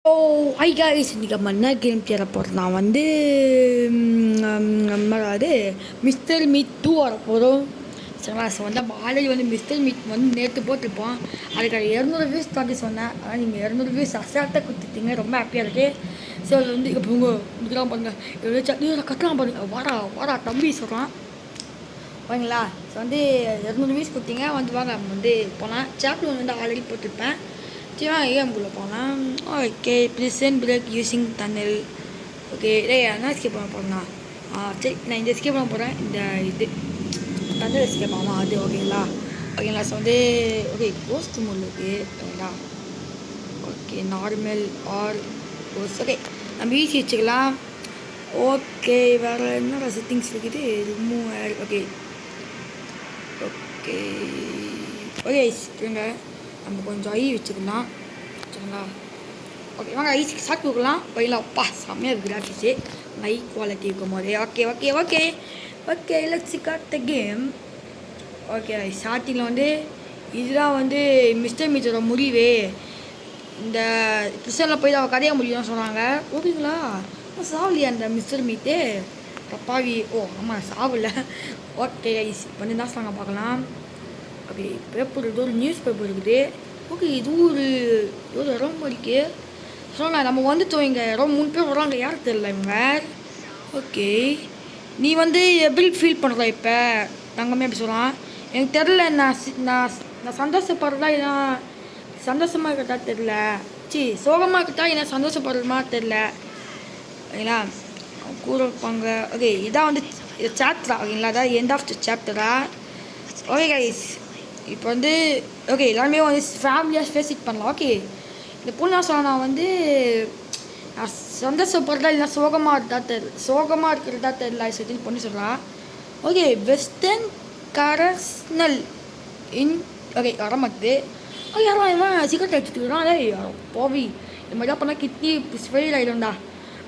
ஓ ஐ guys இன்றைக்கி நம்ம என்ன கேம் தேட போகிறோம். நான் வந்து அதாவது மிஸ்டர் மீட் 2 வர போகிறோம். சரிங்களா? ஸோ வந்து ஆல்ரெடி வந்து மிஸ்டர் மீட் வந்து நேற்று போட்டிருப்போம். அதுக்கு 200 வியூஸ் தாண்டி சொன்னேன். ஆனால் நீங்கள் 200 வியூஸ் அசால்ட்டாக கொடுத்துட்டீங்க. ரொம்ப ஹாப்பியாக இருக்குது. ஸோ அது வந்து இப்போ உங்கள் இதுக்கெலாம் பாருங்கள், எவ்வளோ கட்டலாம் பாருங்கள். வாடா வாடா தம்பி சொல்கிறான் ஓகேங்களா. ஸோ வந்து 200 வியூஸ் கொடுத்தீங்க. வந்து வாங்க வந்து போனால் சாப்டர் வந்து ஆல்ரெடி போட்டிருப்பேன். ஏம்குள்ளே போகலாம். Okay prison break using tunnel. Okay என்ன எஸ்கேப் பண்ண போகிறேன்னா சரி நான் இந்த எஸ்கேப் பண்ண போகிறேன். இந்த இது டன்னல் எஸ்கேப் ஆமாம் அது ஓகேங்களா. ஸோ வந்து ஓகே கோஸ்ட் மோட் இருக்குது ஓகேங்களா. Okay normal or ghost. Okay நம்ம ஈஸி வச்சுக்கலாம். ஓகே வேறு என்னடா செட்டிங்ஸ் இருக்குது. ரிமூவ் ஓகே ஓகே ஓகே இருங்க நம்ம கொஞ்சம் ஐ வச்சுக்கலாம் சரிங்களா. ஓகே வாங்க ஐஸுக்கு சாக்கு கொடுக்கலாம். பையலாம் அப்பா செம்மையாக இருக்குது கிராஃபிக்ஸு ஹை குவாலிட்டி இருக்கும் போது. Okay okay okay okay let's start the game. Okay ஸ்டார்டிங்கில் வந்து இதுதான் வந்து மிஸ்டர் மீட்டோட முடிவு. இந்த கிறிஸ்டனில் போய் அவள் கதையாக முடியும்னு சொன்னாங்க. ஓகேங்களா சாவலியா அந்த மிஸ்டர் மீட்டு பாவி. ஓ ஆமாம் சாவல. ஓகே ஐஸ் வந்து என்ன சொன்னாங்க பார்க்கலாம். ஓகே பேப்பர் இது ஒரு நியூஸ் பேப்பர் இருக்குது. ஓகே இது ஒரு இடம் இருக்குது. சொன்னாங்க நம்ம வந்துட்டோம். இங்கே ரொம்ப 3 பேர் வராங்க. யாருக்கு தெரியல இவங்க. ஓகே நீ வந்து எப்படி ஃபீல் பண்ணுற இப்போ தங்கமே அப்படி சொல்கிறான். எனக்கு தெரில நான் சந்தோஷப்படுறதா என்ன சந்தோஷமாக இருக்கட்டா தெரில. சோகமாக இருக்கட்டா என்ன சந்தோஷப்படுறமா தெரில ஓகேங்களா. கூட இருப்பாங்க. ஓகே இதான் வந்து சாப்டரா ஓகேங்களா. அதான் எண்ட் ஆஃப் த சாப்டரா. ஓகே கைஸ் இப்போ வந்து ஓகே எல்லாருமே வந்து ஃபேமிலியாக ஃபேஸ் பண்ணலாம். ஓகே இந்த பொண்ணு நான் வந்து நான் சந்தோஷப்படுறதா இல்லை சோகமாக இருக்கிறதா தெரியல சொல்லி பொண்ணு சொல்கிறான். ஓகே வெஸ்டர்ன் கரஸ்னல் இன் ஓகே வரமாக்குது. ஓகே யாரும் இவன் சிகரெட் அடிச்சுட்டுக்கிறான். அதே போவி இந்த மாதிரிலாம் பண்ணால் கிட்னி ஃபெயில் ஆகிடும்டா.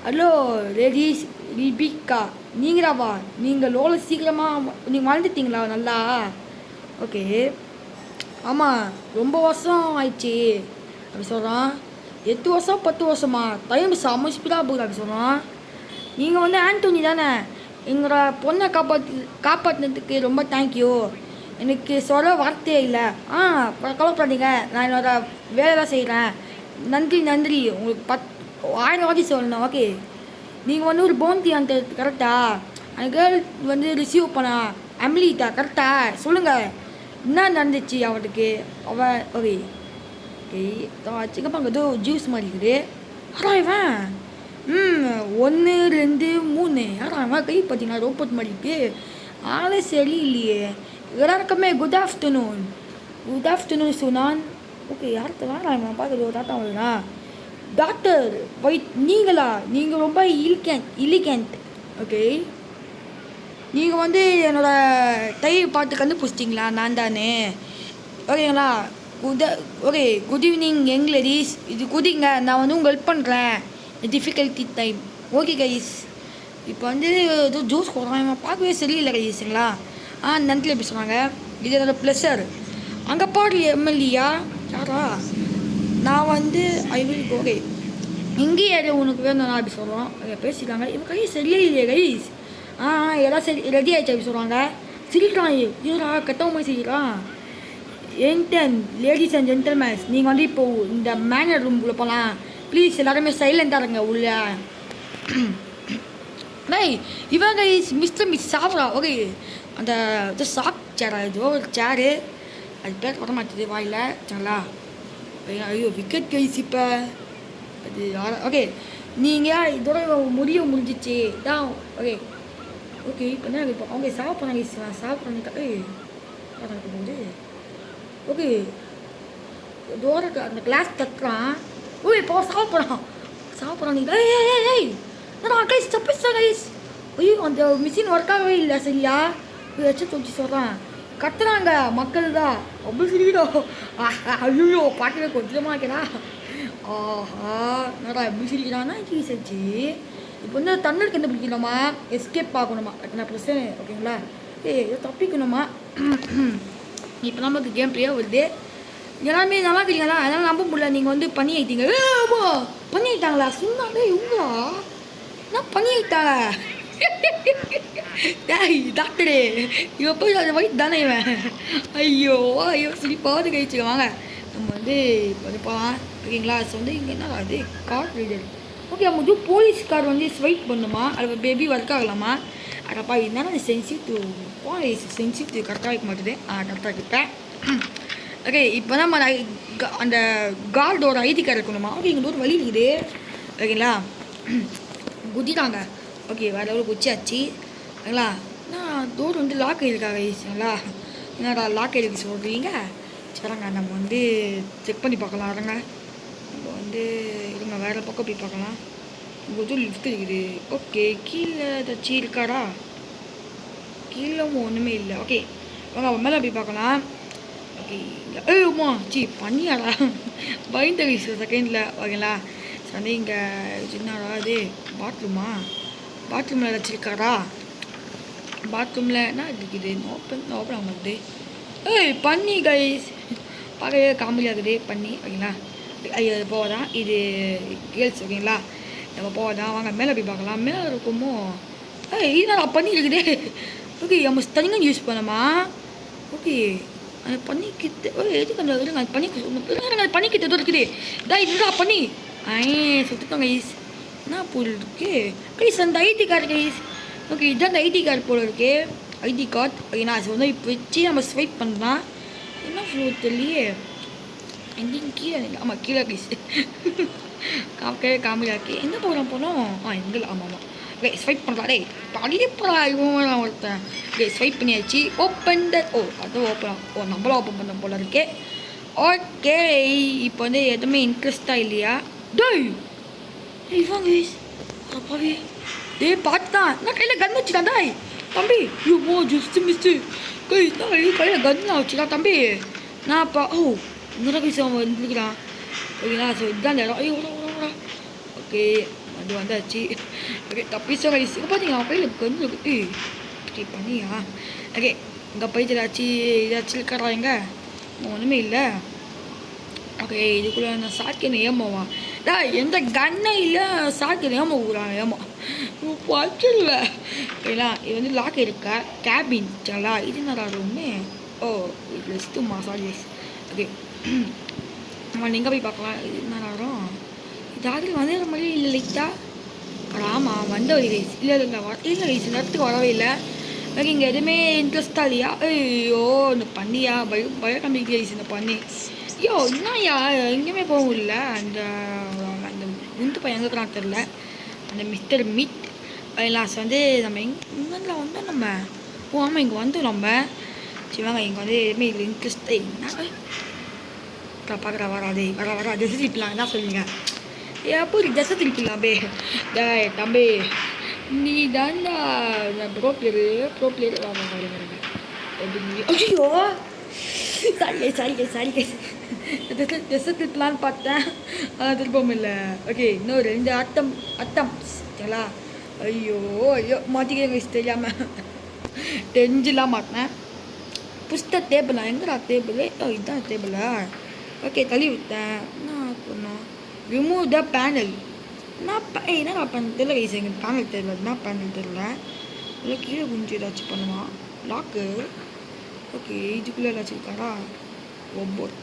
ஹலோ லேடிஸ் ரிபிகா நீங்களாவா? நீங்கள் லோல சீக்கிரமாக நீங்கள் வாழ்ந்துட்டீங்களா நல்லா? ஓகே ஆமாம் ரொம்ப வருஷம் ஆயிடுச்சு அப்படி சொல்கிறான். 8 வருஷம் 10 வருஷமா டைம் செம்ம ஸ்பீடாக போகுது அப்படி சொல்கிறான். நீங்கள் வந்து ஆண்டோனி தானே? எங்களோட பொண்ணை காப்பாற்றினதுக்கு ரொம்ப தேங்க்யூ. எனக்கு சொல்ல வார்த்தையே இல்லை. கவலைப்படாதீங்க நான் என்னோட வேலை தான் செய்கிறேன். நன்றி உங்களுக்கு 1000 வாட்டி சொல்லணும். ஓகே நீங்கள் வந்து ஒரு பவுண்டி அந்த கரெக்டா? அந்த கேர்ள் வந்து ரிசீவ் பண்ணா அமிலிட்டா கரெக்டா? சொல்லுங்கள் என்ன நடந்துச்சு அவனுக்கு அவன். ஓகே ஓகே சிக்கப்பாங்க ஏதோ ஜூஸ் மாதிரி இருக்குது. யாரா இவன்? 1 2 3 யாரா இவன்? கை பார்த்தீங்கன்னா ரோபோட் மாதிரி இருக்கு. ஆளே சரி இல்லையே. எல்லாருக்குமே குட் ஆஃப்டர்நூன் சொன்னான். ஓகே யாருக்கு வேணா இவன் பார்க்குறது ஒரு தாத்தா வருதா? டாக்டர் வைட் நீங்களா? நீங்கள் ரொம்ப இலிகண்ட். ஓகே நீங்கள் வந்து என்னோடய டை பார்த்து கண்டுபிடிச்சிட்டிங்களா? நான் தானே ஓகேங்களா. Okay good evening young ladies. இது குதிங்க நான் வந்து உங்களுக்கு ஹெல்ப் பண்ணுறேன் டிஃபிகல்ட்டி டைம். ஓகே கைஸ் இப்போ வந்து ஏதோ ஜூஸ் கொடுறான். பார்க்கவே சரியில்லை கைஸுங்களா. நன்றி எப்படி சொன்னாங்க. இது என்னோடய ப்ளஷர். அங்கே பாரு எம்எல்ஏயா யாரா? நான் வந்து ஐ வில் ஓகே இங்கேயே உனக்கு வேணும் நான் அப்படி சொல்கிறோம். பேசிக்காங்க இவன் கை சரியே இல்லையே கைஸ். எல்லாம் சரி ரெடி ஆகிடுச்சு அப்படி சொல்கிறாங்க. சிரிக்கிறான் இவரா கெட்டவங்க மாதிரி சிரிக்கிறான். என்டன் லேடிஸ் அண்ட் ஜென்டில்மேன்ஸ் நீங்கள் வந்து இப்போது இந்த மேனர் ரூம்குள்ளே போகலாம் ப்ளீஸ். எல்லாருமே சைலண்டாக இருங்க உள்ள. இவன் கைஸ் மிஸ் சாப்பிட்றா. ஓகே அந்த சாப் சேரா ஏதோ ஒரு சேரு அது பேர் வர மாட்டேது வாயில் சரிங்களா. ஐயோ விக்கெட் கைஸ் இப்போ அது ஓகே நீங்கள் இதோட முடிஞ்சிச்சு தான். ஓகே ஓகே இப்போ என்ன இப்போ அவங்க சாப்பிட்றாங்க போகுது. ஓகே தூரக்கு அந்த கிளாஸ் தட்டுறான். ஓகே இப்போ சாப்பிட்றான் நீங்கள் நான் கைஸ் தப்பிச்சா கைஸ். ஐயோ அந்த மிஷின் ஒர்க் ஆகவே இல்லை சரியா. வச்சு தூக்கி சொல்கிறான். கத்துறாங்க மக்கள் தான் அப்படி சொல்லிடோ. ஐயோ பார்க்கவே கொஞ்சமாக இருக்கிறா. என்னடா எப்படி சிரிக்கிறான்னா சரி இப்போ வந்து தண்ணீர் கண்டுபிடிக்கணுமா எஸ்கேப் ஆகணுமா நான் பிரச்சனை ஓகேங்களா. ஏதோ தப்பிக்கணுமா. இப்போ நமக்கு கேம் பிளேயாக வருது. எல்லாருமே நல்லா இருக்கீங்களா? அதனால் நம்ப முடியல, நீங்கள் வந்து பண்ணி ஆயிட்டீங்க. பண்ணி ஆயிட்டாங்களா? சொன்னாலே இவங்களா என்ன பண்ணி ஆயிட்டாங்க? டேய் டாக்டரே, இவன் போய் அந்த வயிற்று தானே இவன். ஐயோ ஐயோ சிரிப்பாவது கழிச்சுக்க. வாங்க நம்ம வந்து இப்போ வந்து போகலாம் ஓகேங்களா? ஸோ வந்து இங்கே என்ன அது கார்டு ரீடர். ஓகே நம்ம போலீஸ் கார்டு வந்து ஸ்வைப் பண்ணுமா? அது பேபி ஒர்க் ஆகலாமா? அடப்பா இருந்தாலும் அது சென்சிட்டிவ் போலீஸ் சென்சிட்டிவ் கரெக்டாக வைக்க மாட்டேது. கரெக்டாக இருப்பேன். ஓகே இப்போ நம்ம அந்த கார்டோட ஐடி கார்டு இருக்கணுமா? ஓகே இங்கே ஒரு வழி இருக்குது ஓகேங்களா? குதிட்டாங்க. ஓகே வேறு எவ்வளோ குச்சியாச்சு ஓகேங்களா? நான் டோர் வந்து லாக் ஆகிருக்காங்க ஈஸிங்களா? என்னடா லாக் ஆகிருக்கு சொல்கிறீங்க? சரிங்க நம்ம வந்து செக் பண்ணி பார்க்கலாம். இருங்க நம்ம வந்து இருங்க வேறு பக்கம் போய் பார்க்கலாம். இங்கே லிஃப்ட் இருக்குது. ஓகே கீழே ஏதாச்சும் இருக்காடா? கீழே ஒன்றுமே இல்லை. ஓகே வாங்க மேலே போய் பார்க்கலாம். ஓகே ஏம்மா பண்ணியாடா பயந்த வயசு செகண்டில் ஓகேங்களா? ஸோ வந்து இங்கே சின்னடா இது பாத்ரூமில் வச்சுருக்காரா? பாத்ரூமில் என்ன இருக்குது? ஓப்பன் ஆக மாட்டேது. பண்ணி கைஸ் பார்க்கவே காமெடியாக இருக்குது பண்ணி ஓகேங்களா? ஐயோ போதான் இது கேர்ள்ஸ் ஓகேங்களா? நம்ம போதான் வாங்க மேலே போய் பார்க்கலாம். மேலே இருக்குமோ இதுனா பண்ணி இருக்குது. ஓகே நம்ம தனியாக யூஸ் பண்ணோமா? ஓகே அந்த பண்ணிக்கிட்டு எதுக்கு அந்த இருங்க அந்த பண்ணிக்கிட்டு எதுவும் இருக்குது. இதுடா பண்ணி சுத்தம் கைஸ் என்ன போல் இருக்கு கைஸ் அந்த ஐடி கார்டு கைஸ். ஓகே இதுதான் அந்த ஐடி கார்டு போல் இருக்கு. ஐடி கார்டு ஓகேண்ணா அது வந்து இப்போ வச்சு நம்ம ஸ்வைப் பண்ணலாம். என்ன ஃப்ளோர் தெரியலையே எங்கேயும் கீழே ஆமாம் கீழே கைஸ் காமெடியாக இருக்கு. எந்த ப்ரோக்ராம் போனோம்? எங்கே ஆமாம் ஸ்வைப் பண்ணுறா டே படிப்பா இவன் ஒருத்தன். ஸ்வைப் பண்ணியாச்சு. ஓப்பன் த அதுவும் ஓப்பன் நம்மளும் ஓப்பன் பண்ண போல இருக்கே. ஓகே இப்போ வந்து எதுவுமே இன்ட்ரெஸ்டாக இல்லையா? டேய் இவன் கைஸ் அப்பாவே பார்த்துதான் நான் கையில் கன் வச்சுட்டான். டாய் தம்பி ஐயோ ஜஸ்ட் மிஸ்டு கையில் கன் வச்சுட்டா தம்பி. நான் அப்பா இன்னொரு கைஸ் அவன் வந்துருக்கிறான் ஓகேங்களா? ஸோ இதுதான் அந்த இடம். ஐயோ ஓகே அது வந்தாச்சு. ஓகே தப்பிச்சோ கைஸ். பார்த்தீங்களா அவன் கையில் கன் இருக்கு. ஓகே பண்ணியா? ஓகே இங்கே போயிட்டு ஏதாச்சும் இருக்காரா? எங்கே ஒன்றுமே இல்லை. ஓகே இதுக்குள்ளே நான் சாக்கின ஏமாவான். எந்த கண்ணை இல்லை சாக்கின ஏமா வச்சிடல ஓகேங்களா? இது வந்து லாக் இருக்கா கேபின் சரிங்களா? இது என்னடா ரூமே? இது ரெஸ்ட்டுமா சாரி கைஸ். ஓகே நம்ம எங்கே போய் பார்க்கலாம். இது என்னடா இதாவது வந்து மாதிரி இல்லை லைட்டா ஆமாம் வந்த ஒரு கைஸ் இல்லை இல்லை கைஸ் இந்த இடத்துக்கு வரவே இல்லை. ஓகே இங்கே எதுவுமே இன்ட்ரெஸ்டாக இல்லையா? ஐயோ இந்த பண்ணியா பயக்கம்பிக்கு கைஸ் இந்த பண்ணி. ஐயோ என்னையா எங்கேயுமே போக முடியல. அந்த அந்த குண்டு பையன் எங்கே இருக்கிறான்னு தெரில. அந்த மிஸ்டர் மீட் லாஸ்ட் வந்து நம்ம இங்கே வந்தோம் நம்ம. ஆமாம் இங்கே வந்தோம் நம்ம. சரி வாங்க இங்கே வந்து எதுவுமே இல்லை இன்ட்ரெஸ்ட் என்ன பார்க்குறா வராதே வர ஜெஸ் திருப்பிலாம் என்ன சொல்லுங்க எப்போ ஜெஸ்ஸை திருப்பிடலாம் பே. டேய் தம்பி நீ தாண்டா ப்ரோ பிளேயர் வாங்க. ஐயோ சாரி ஜெஸ்ஸை திருப்பலான்னு பார்த்தேன் திருப்பவும் இல்லை. ஓகே இன்னும் 2 அட்டம் சரிங்களா? ஐயோ மாற்றிக்கிறேன் கைஸ் தெரியாமல் தெரிஞ்சுலாம் மாட்டினேன். புஸ்த டேபிளா எங்கடா டேபிள்? இதுதான் டேபிளா? ஓகே தள்ளி விட்டேன். என்ன பண்ணோம்? Remove the panel. என்ன பண்ண தெரியல கைஸ். எங்களுக்கு பேனல் தெரியல. என்ன பேனல் தெரியல. இல்லை கீழே குஞ்சு ஏதாச்சும் பண்ணுவான். லாக்கு ஓகே இதுக்குள்ளே ஏதாச்சும் இருக்காடா?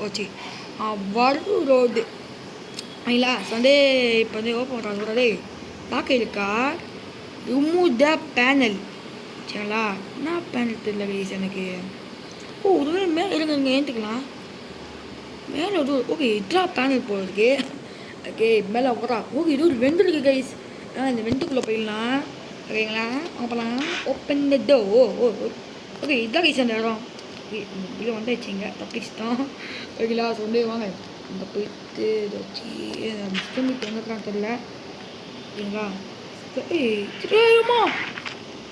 ஓச்சு வரு ரோடு இல்லைங்களா? ஸோ வந்து இப்போ வந்து ஓப்பன் பண்ணுறாங்க சொல்கிறதே லாக் இருக்கா? ரிமூவ் த பேனல் சரிங்களா? என்ன பேனல் தெரியல கைஸ் எனக்கு. ஒரு மேலே இருங்க ஏற்றுக்கலாம் மேலே ஒரு ஓகே இட்ரா பேனல் போல இருக்கு. ஓகே மேலே உட்றா. ஓகே இது ஒரு வெண்டு இருக்குது கைஸ். இந்த வெண்டுக்குள்ளே போயிடலாம் ஓகேங்களா? அப்போலாம் ஓப்பன் த டோர். ஓகே இதுதான் கைஸ் அந்த இடம். ஓகே இதில் வந்தாச்சுங்க தப்பிச்சிட்டோம் ஓகேங்களா? ஸோ வந்து வாங்க இங்கே போயிட்டு ஏதாச்சும் மிஸ்டர் மீட் எங்கே இருக்கான்னு தெரியல ஓகேங்களா? தெரியுமா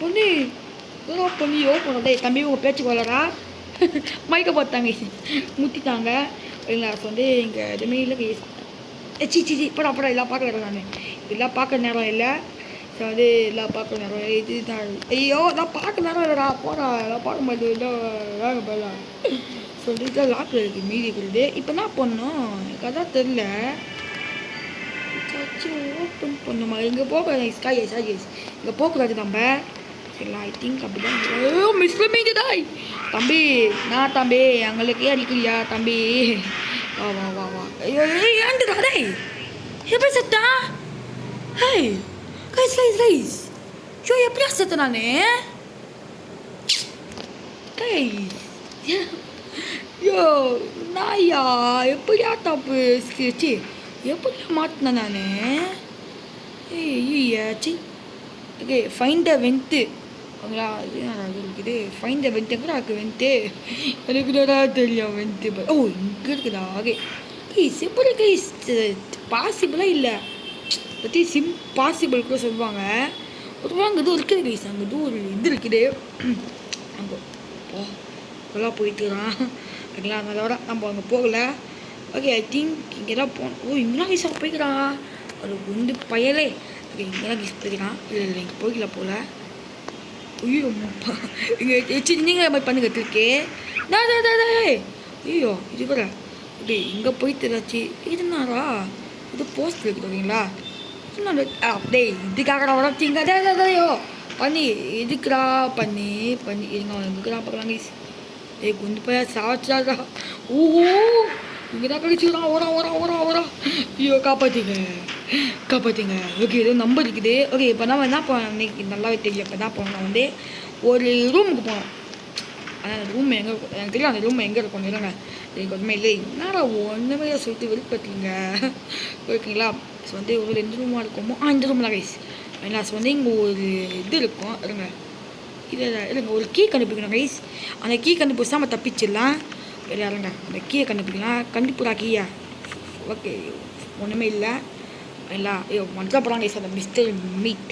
பண்ணி பண்ணி ஓப்பன் தம்பி உங்கள் பேச்சுக்கு வரலடா மைக்க பார்த்தாங்க முத்திட்டாங்க ஓகேங்களா? ஸோ வந்து இங்கே எதுவுமே இல்லை கைஸ். படா எல்லாம் பார்க்குறேன் நான் எல்லாம் பார்க்குற நேரம் இல்லை. ஸோ வந்து எல்லாம் பார்க்குற நேரம் இது தான். ஐயோ நான் பார்க்க நேரம் இல்லைடா போடா எல்லாம் பார்க்க மாட்டேன் வேக போயிடலாம். ஸோ சொல்லிட்டு லாக்கில் இருக்குது மீதி இருக்குது. இப்போ என்ன பண்ணணும் எனக்கு அதான் தெரில. ஓப்பன் பண்ணுமா இங்கே போகக்கூடாது ஸ்காய் சாய் இங்கே போகக்கூடாது நம்ம. சரிங்களா ஐ திங்க் அப்படி தான் மிஸ் மீதுதாய் தம்பி. நான் தம்பி எங்களுக்கு அடிக்கலையா தம்பி? வா வா வா வா. ஐயோ ஏன்டா டேய் எப்படி செத்தா? Hey guys guys guys show எப்படியா செத்த நானே? கைஸ் யோ நாயா எப்படியா தப்பு சி எப்படியா மாட்டினேன் நான்? ஏச்சி ஓகே ஃபைன் த வென்த்து ஓகேங்களா. இது இருக்குது ஃபைன் த வென்ட் எங்கடா இருக்குது வென்ட்டு? எனக்கு தெரியும் வென்ட்டு. ஓ இங்கே இருக்குதா? ஓகே கைஸ் எப்படி கைஸ் பாசிபிளாக இல்லை பற்றி பாசிபிள் கூட சொல்லுவாங்க. ஒரு அங்கே இதுவும் இருக்குது கைஸ். அங்கே இதுவும் ஒரு இது இருக்குது அங்கே போ அதெல்லாம் போயிட்டுருக்கான் ஓகேங்களா. அதோட நம்ம அங்கே போகலை. ஓகே ஐ திங்க் இங்கே தான் போகணும். ஓ இங்கெல்லாம் கைஸ் அங்கே போய்க்கிறான் அது வந்து பயலே. ஓகே இங்கெல்லாம் கைஸ் போய்க்கிறான். இல்லை இல்லை இங்கே போய்க்கல போகல. ஐயோ இங்கே சரி நீங்கள் மாதிரி பண்ணி கற்றுருக்கே. ஐயோ இது கூட ஓகே இங்கே போயிட்டு ஏதாச்சு இதுனாரா இது போஸ்ட் இருக்குது ஓகேங்களா. அப்படியே இதுக்காக வளர்ச்சிங்க அதையோ பண்ணி இதுக்குறா பண்ணி பண்ணி இருங்க எதுக்குறா பார்க்கலாம் கைஸ். ஏய் குண்டு போய் சாவச்சாடா. ஓஹோ இங்கே தான் கழிச்சுக்கிறான். ஓரா ஓரா ஓரா ஓரா. ஐயோ காப்பாற்றிங்க காப்பாற்றிங்க. ஓகே ஏதோ நம்பர் இருக்குது. ஓகே இப்போ நம்ம என்ன போனோம் இன்னைக்கு நல்லாவே தெரியும். இப்போ என்ன போனோம் வந்து ஒரு ரூமுக்கு போனோம். ஆனால் அந்த ரூம் எங்கே எனக்கு தெரியும். அந்த ரூம் எங்கே இருக்கும் இல்லைங்க எனக்கு ஒன்றுமே இல்லை. என்னடா ஒன்றுமே சொல்லிட்டு வெளிப்பட்டீங்க ஓகேங்களா. ஸோ வந்து ஒரு 2 ரூமாக இருக்குமோ இந்த ரூம் தான் கைஸ். ஏன்னா ஸோ வந்து இங்கே ஒரு இது இருக்கும் இருங்க இல்லைங்க ஒரு கீ கண்டுபிடிக்கணும் கைஸ். அந்த கீ கண்டுபிடிச்சா நம்ம தப்பிச்சிடலாம். யாருங்க அந்த கீயை கண்டுபிடிக்கலாம். கண்டுபிடா கீயா ஓகே ஒன்றுமே இல்லை எல்லாம் ஐயோ மஞ்சள் போகிறாங்க கைஸ். அந்த மிஸ்டர் மீட்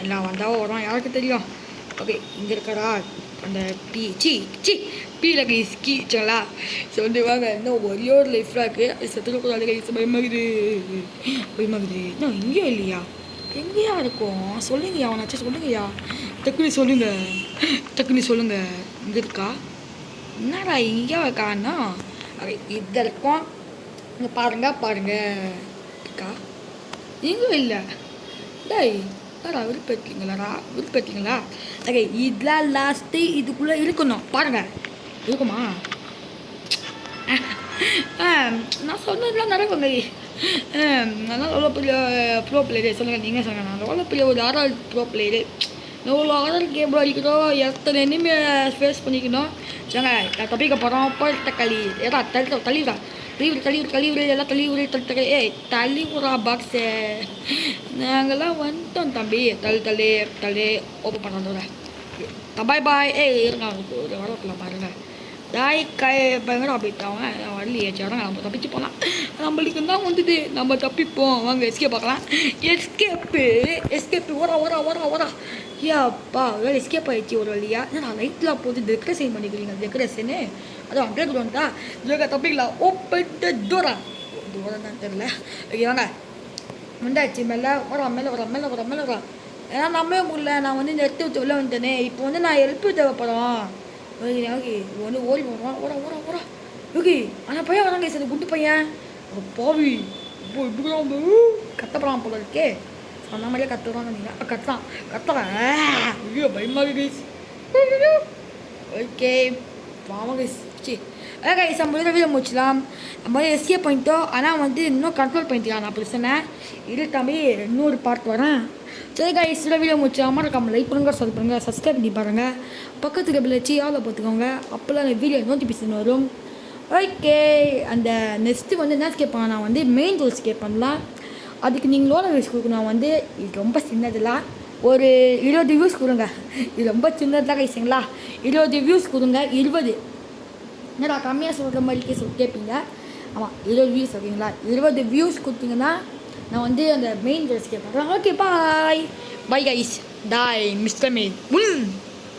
எல்லாம் வந்தால் வரோம் யாருக்கு தெரியும். ஓகே இங்கே இருக்கடா அந்த பீல கைஸ் கீச்சலா. ஸோ வந்து வாங்க இன்னும் ஒரே ஒரு லைஃப்லாம் இருக்குது. அது செத்துக்கூடாது கைஸ். பயமாகுது இன்னும் இங்கேயும் இல்லையா? எங்கேயா இருக்கும் சொல்லுங்கய்யா அவனாச்சும் சொல்லுங்கய்யா. டக்குனு சொல்லுங்க இங்கே இருக்கா? என்னடா இங்கே இருக்கான்னா இது இருக்கும். இங்கே பாருங்க இருக்கா? எங்கேயும் இல்லை. டேய் என்னடா விருப்பத்தீங்களா? ஓகே இதெல்லாம் லாஸ்ட்டு இதுக்குள்ளே இருக்கணும். பாருங்கள் இருக்குமா? நான் சொன்னதுலாம் நடக்குங்க. நான் எவ்வளோ பெரிய ப்ரோ பிளேயரு சொல்லுங்கள். நீங்கள் சொல்லுங்கள். நான் எவ்வளோ பெரிய ஒரு ஆர்ஆர் ப்ரோ பிளேயரு. எவ்வளோ ஆர்ஆர் கேம் அடிக்கணும். எத்தனை இனிமே ஃபேஸ் பண்ணிக்கணும். சரிங்க நான் தப்பிக்க போகிறோம். தக்காளி ஏதா தள்ளிவிடா கழிவுறு எல்லாம் தள்ளி தள்ளிவிட்றா பாக்ஸு. நாங்கள்லாம் வந்துட்டோம் தம்பி. தள்ளி ஓப்பன் பண்ண பாய் பாய். இருங்க ஒரு வரலாம் பாருங்க. பயங்கரம் அப்படிட்டாங்க வரலையே. சரி நம்ம தப்பிச்சு போகலாம். நம்மளுக்கு தான் வந்துது. நம்ம தப்பிப்போம் வாங்க. எஸ்கேப் பார்க்கலாம். எஸ்கேப்பு ஓரா ஏப்பா வேறு எஸ்கேப் ஆகிடுச்சு ஒரு வழியா. நான் லைட்லாம் போட்டு டெக்கரேஷன் பண்ணிக்கிறீங்க. டெக்கரேஷனு அதான் அண்டர் கிரவுண்ட் தான். ஜோக்கா தப்பிக்கலாம். ஓப்பன் தூரம் தான் தெரில. ஓகே வாங்க வந்தாச்சு. மேலே வரா. ஏன்னா நம்பவே முடியல. நான் வந்து இந்த எடுத்து விட்டு வெளில வந்துட்டேனே. இப்போ வந்து நான் ஹெல்ப்பு தேவைப்படும். ஓகே வந்து ஓடி ஓரா ஓகே ஆனால் பையன் வராங்க சார். குண்டு பையன் பாவி இப்போ இப்படி கத்தப்படாம போல இருக்கே. சொன்ன மாதிரியே கத்துறாங்க. நீங்கள் கத்துறேன் ஐயோ பயமாக கைஸ். ஓகே பாவம் கைஸ். கைஸ் நம்ம வீடியோ முடிச்சலாம். நம்ம வந்து எஸ்கேப் பண்ணிட்டோம். ஆனால் வந்து இன்னும் கண்ட்ரோல் பண்ணிக்கலாம். நான் பிரச்சனை இது தம்பி இன்னொரு பார்ட் வரேன். சரி கைஸ் வீடியோ முடிச்சாமல் மறக்காம லைக் பண்ணுங்கள், சப்ஸ்கிரைப் பண்ணுங்கள், சப்ஸ்கிரைப் பண்ணி பாருங்கள். பக்கத்துக்கு பில் வச்சு ஆளை பார்த்துக்கோங்க. அப்போல்லாம் அந்த வீடியோ நோட்டிஃபிகேஷன் வரும். ஓகே அந்த நெக்ஸ்ட்டு வந்து என்ன ஸ்கேப் பண்ணலாம். நான் வந்து மெயின் ரோல் ஸ்கேப் பண்ணலாம். அதுக்கு நீங்கள் லோன வியூஸ் கொடுக்கணும். வந்து இது ரொம்ப சின்னதுலாம் ஒரு 20 வியூஸ் கொடுங்க. இது ரொம்ப சின்னதுலாம் கைஸுங்களா. 20 வியூஸ் கொடுங்க. 20 என்னடா கம்மியாக சொல்கிற மாதிரிக்கே கேட்பீங்க. ஆமாம் 20 வியூஸ் ஓகேங்களா. 20 வியூஸ் கொடுத்தீங்கன்னா நான் வந்து அந்த மெயின் ரோல் ஸ்கேப் பண்ணுறேன். Okay bye guys. Mister main